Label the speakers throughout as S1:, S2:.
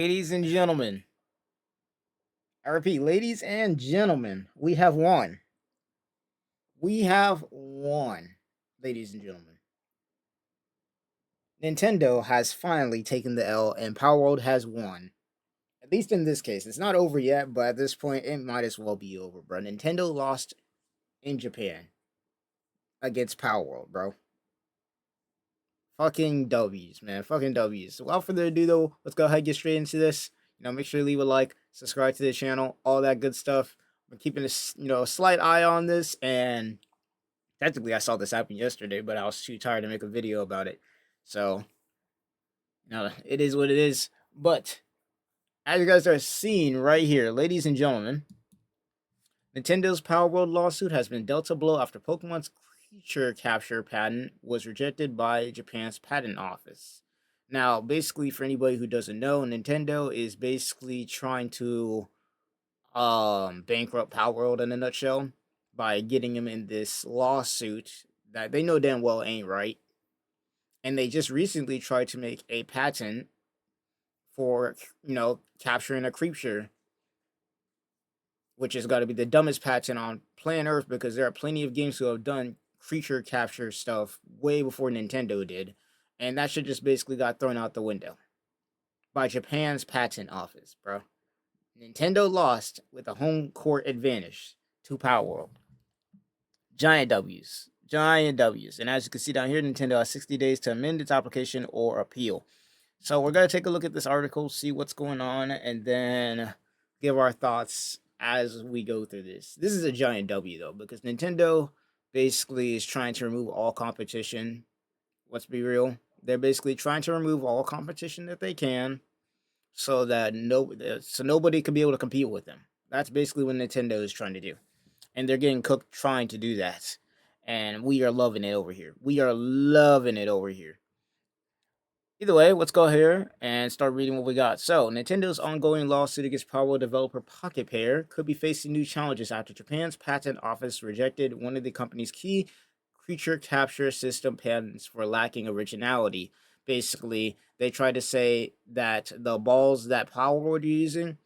S1: Ladies and gentlemen, I repeat, ladies and gentlemen, we have won. We have won, ladies and gentlemen. Nintendo has finally taken the L and Palworld has won. At least in this case. It's not over yet, but at this point, it might as well be over, bro. Nintendo lost in Japan against Palworld, bro. Fucking W's, man. Fucking W's. So without further ado, though, let's go ahead and get straight into this. Make sure to leave a like, subscribe to the channel, all that good stuff. We're keeping a slight eye on this, and technically I saw this happen yesterday, but I was too tired to make a video about it. So, it is what it is. But as you guys are seeing right here, ladies and gentlemen, Nintendo's Power World lawsuit has been dealt a blow after Pokemon's creature capture patent was rejected by Japan's patent office. Now, basically, for anybody who doesn't know, Nintendo is basically trying to bankrupt Power World in a nutshell by getting him in this lawsuit that they know damn well ain't right. And they just recently tried to make a patent for, capturing a creature, which has got to be the dumbest patent on planet Earth because there are plenty of games who have done creature capture stuff way before Nintendo did. And that shit just basically got thrown out the window by Japan's patent office, bro. Nintendo lost with a home court advantage to Power World. Giant W's. Giant W's. And as you can see down here, Nintendo has 60 days to amend its application or appeal. So we're going to take a look at this article, see what's going on, and then give our thoughts as we go through this. This is a giant W, though, because Nintendo basically is trying to remove all competition. Let's be real. They're basically trying to remove all competition that they can so that nobody could be able to compete with them. That's basically what Nintendo is trying to do. And they're getting cooked trying to do that. And we are loving it over here. We are loving it over here. Either way, let's go here and start reading what we got. So, Nintendo's ongoing lawsuit against Palworld developer Pocket Pair could be facing new challenges after Japan's patent office rejected one of the company's key creature capture system patents for lacking originality. Basically, they tried to say that the balls that Palworld using,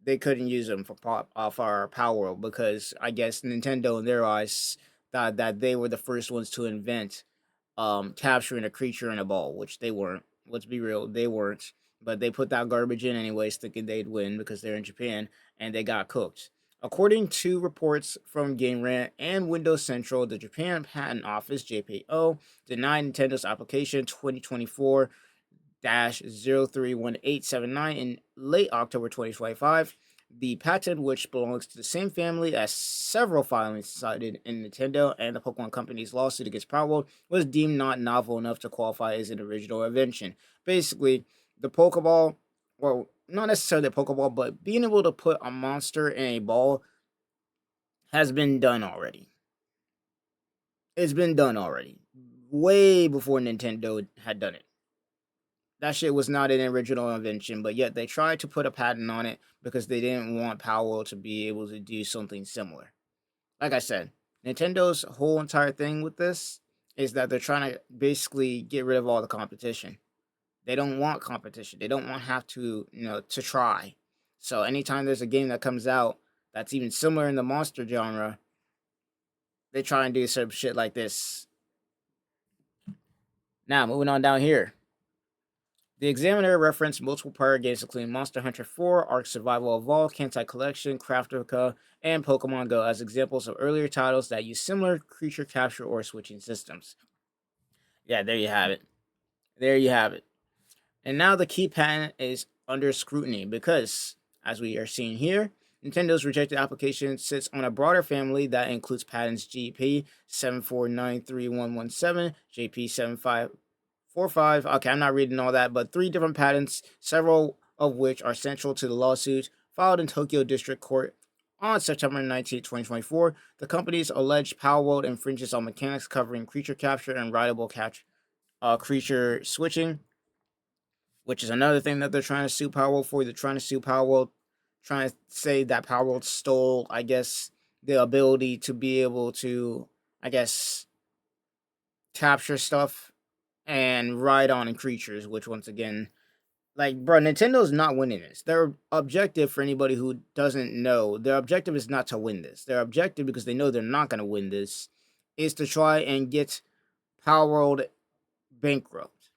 S1: they couldn't use them for Palworld because I guess Nintendo in their eyes thought that they were the first ones to invent capturing a creature in a ball, which they weren't. Let's be real, they weren't. But they put that garbage in anyways, thinking they'd win because they're in Japan, and they got cooked. According to reports from Game Rant and Windows Central, the Japan Patent Office (JPO) denied Nintendo's application 2024 031879 in late October 2025. The patent, which belongs to the same family as several filings cited in Nintendo and the Pokemon Company's lawsuit against Palworld, was deemed not novel enough to qualify as an original invention. Basically, the Pokeball, well, not necessarily the Pokeball, but being able to put a monster in a ball has been done already. It's been done already. Way before Nintendo had done it. That shit was not an original invention, but yet they tried to put a patent on it because they didn't want Powell to be able to do something similar. Like I said, Nintendo's whole entire thing with this is that they're trying to basically get rid of all the competition. They don't want competition. They don't want to have to, to try. So anytime there's a game that comes out that's even similar in the monster genre, they try and do some shit like this. Now, moving on down here. The Examiner referenced multiple prior games including Monster Hunter 4, Ark Survival Evolved, Kantai Collection, Craftica, and Pokemon Go as examples of earlier titles that use similar creature capture or switching systems. Yeah, there you have it. There you have it. And now the key patent is under scrutiny because, as we are seeing here, Nintendo's rejected application sits on a broader family that includes patents GP 7493117, JP 7545. Okay, I'm not reading all that, but 3 different patents, several of which are central to the lawsuit filed in Tokyo District Court on September 19, 2024. The company's alleged Palworld infringes on mechanics covering creature capture and rideable creature switching, which is another thing that they're trying to sue Palworld for. They're trying to sue Palworld, trying to say that Palworld stole, I guess, the ability to be able to, I guess, capture stuff and ride on creatures, which once again, Like, bro, Nintendo's not winning this. Their objective, for anybody who doesn't know, their objective is not to win this. Their objective, because they know they're not going to win this, is to try and get Palworld bankrupt.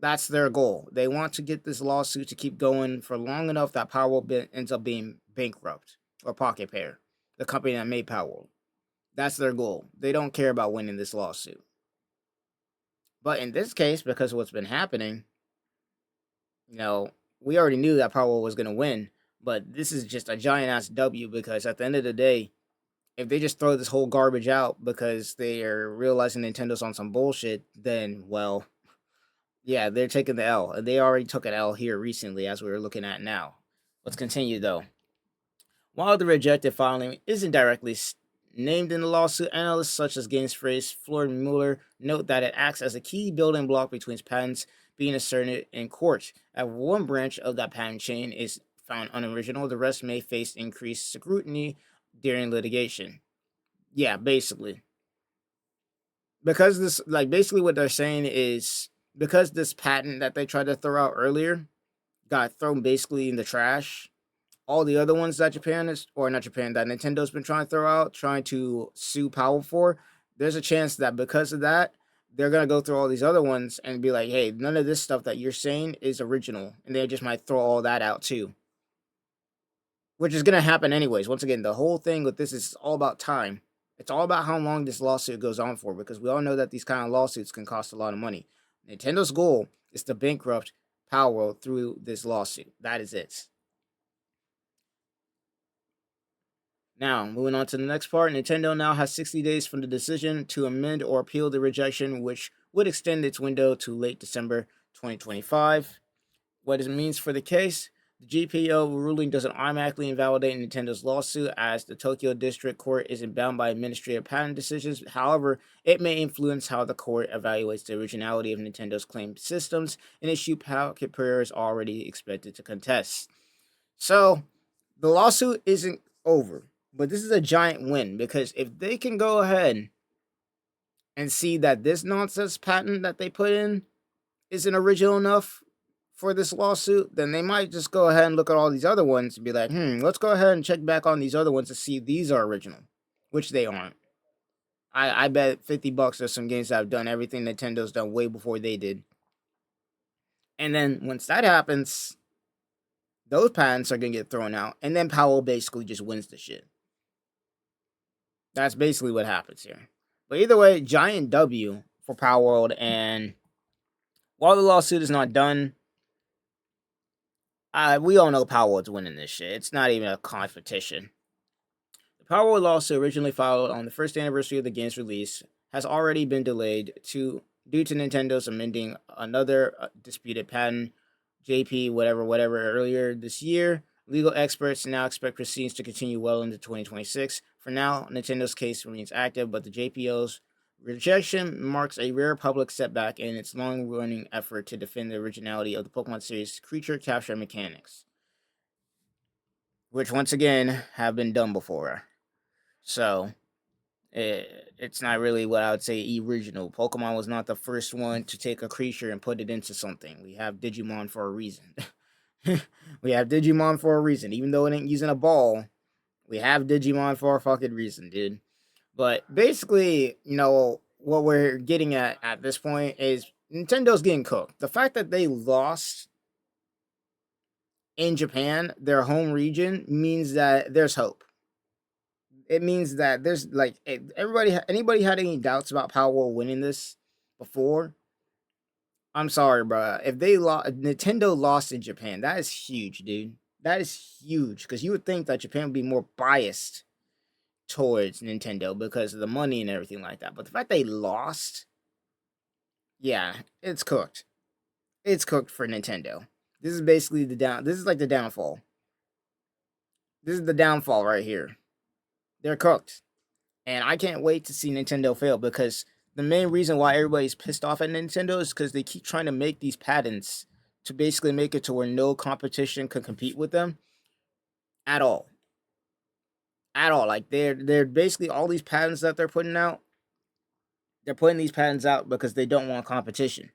S1: That's their goal. They want to get this lawsuit to keep going for long enough that Palworld ends up being bankrupt, or Pocket Pair, the company that made Palworld. That's their goal. They don't care about winning this lawsuit. But in this case, because of what's been happening, we already knew that Palworld was going to win. But this is just a giant ass W, because at the end of the day, if they just throw this whole garbage out because they are realizing Nintendo's on some bullshit, then, well, yeah, they're taking the L. And they already took an L here recently, as we were looking at now. Let's continue, though. While the rejected filing isn't directly named in the lawsuit, analysts such as GameSpay's Floyd Mueller note that it acts as a key building block between patents being asserted in court. If one branch of that patent chain is found unoriginal, the rest may face increased scrutiny during litigation. Yeah, basically. Because this, basically what they're saying is, because this patent that they tried to throw out earlier got thrown basically in the trash, all the other ones that that Nintendo's been trying to throw out, trying to sue Powell for, there's a chance that because of that, they're going to go through all these other ones and be like, hey, none of this stuff that you're saying is original. And they just might throw all that out too. Which is going to happen anyways. Once again, the whole thing with this is all about time. It's all about how long this lawsuit goes on for, because we all know that these kind of lawsuits can cost a lot of money. Nintendo's goal is to bankrupt Palworld through this lawsuit. That is it. Now, moving on to the next part, Nintendo now has 60 days from the decision to amend or appeal the rejection, which would extend its window to late December 2025. What it means for the case: the GPO ruling doesn't automatically invalidate Nintendo's lawsuit, as the Tokyo District Court isn't bound by administrative patent decisions. However, it may influence how the court evaluates the originality of Nintendo's claimed systems, an issue Pocket Pair is already expected to contest. So, the lawsuit isn't over, but this is a giant win, because if they can go ahead and see that this nonsense patent that they put in isn't original enough for this lawsuit, then they might just go ahead and look at all these other ones and be like, let's go ahead and check back on these other ones to see if these are original, which they aren't. I bet $50 there's some games that have done everything Nintendo's done way before they did. And then once that happens, those patents are going to get thrown out, and then Powell basically just wins the shit. That's basically what happens here. But either way, giant W for Palworld, and while the lawsuit is not done, we all know Palworld's winning this shit. It's not even a competition. The Palworld lawsuit, originally filed on the first anniversary of the game's release, has already been delayed due to Nintendo's amending another disputed patent, JP whatever earlier this year. Legal experts now expect proceedings to continue well into 2026. For now, Nintendo's case remains active, but the JPO's rejection marks a rare public setback in its long-running effort to defend the originality of the Pokemon series' creature capture mechanics, which once again have been done before. So, it's not really what I would say original. Pokemon was not the first one to take a creature and put it into something. We have Digimon for a reason. We have Digimon for a reason. Even though it ain't using a ball, we have Digimon for a fucking reason, dude. But basically, what we're getting at this point is Nintendo's getting cooked. The fact that they lost in Japan, their home region, means that there's hope. It means that there's anybody had any doubts about Palworld winning this before? I'm sorry, bro. If Nintendo lost in Japan, that is huge, dude. That is huge, because you would think that Japan would be more biased towards Nintendo because of the money and everything like that. But the fact they lost, yeah, it's cooked. It's cooked for Nintendo. This is basically this is like the downfall. This is the downfall right here. They're cooked. And I can't wait to see Nintendo fail, because the main reason why everybody's pissed off at Nintendo is because they keep trying to make these patents to basically make it to where no competition can compete with them at all. At all. Like, they're basically, all these patents that they're putting out, they're putting these patents out because they don't want competition.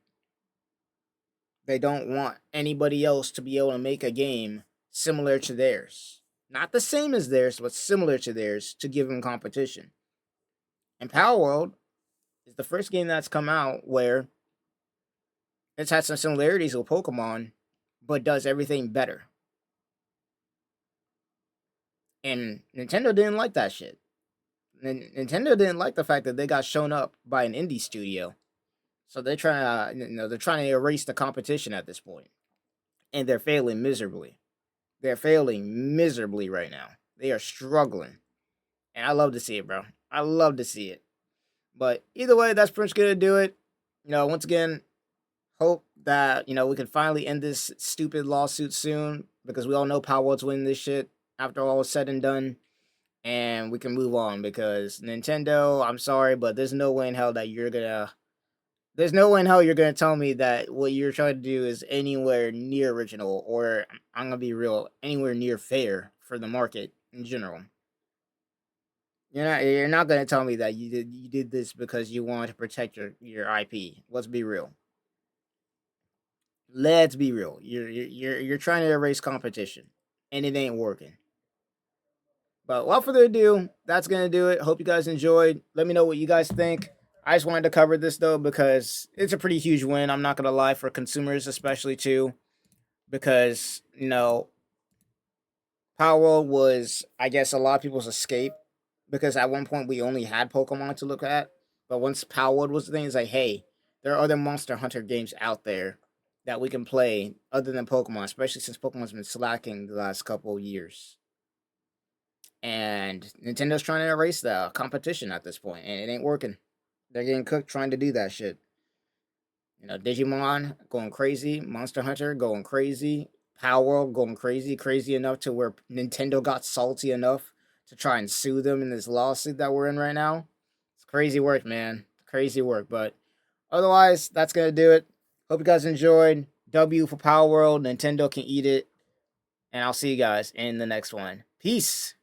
S1: They don't want anybody else to be able to make a game similar to theirs. Not the same as theirs, but similar to theirs to give them competition. And Palworld is the first game that's come out where it's had some similarities with Pokemon, but does everything better. And Nintendo didn't like that shit. Nintendo didn't like the fact that they got shown up by an indie studio. So they're trying to, they're trying to erase the competition at this point, and they're failing miserably. They're failing miserably right now. They are struggling, and I love to see it, bro. I love to see it. But either way, that's pretty much gonna do it. Once again, hope that we can finally end this stupid lawsuit soon, because we all know Palworld's winning this shit after all is said and done, and we can move on. Because Nintendo, I'm sorry, but there's no way in hell that you're gonna tell me that what you're trying to do is anywhere near original, or I'm gonna be real, anywhere near fair for the market in general. You're not gonna tell me that you did this because you wanted to protect your IP. Let's be real. Let's be real. You're trying to erase competition, and it ain't working. But without further ado, that's gonna do it. Hope you guys enjoyed. Let me know what you guys think. I just wanted to cover this though because it's a pretty huge win. I'm not gonna lie, for consumers especially too, because Palworld was, I guess, a lot of people's escape, because at one point we only had Pokemon to look at, but once Palworld was the thing, it's like, hey, there are other Monster Hunter games out there that we can play other than Pokemon, especially since Pokemon's been slacking the last couple of years. And Nintendo's trying to erase the competition at this point, and it ain't working. They're getting cooked trying to do that shit. Digimon going crazy, Monster Hunter going crazy, Palworld going crazy enough to where Nintendo got salty enough to try and sue them in this lawsuit that we're in right now. It's crazy work, man. Crazy work. But otherwise, that's gonna do it. Hope you guys enjoyed. W for Palworld. Nintendo can eat it. And I'll see you guys in the next one. Peace.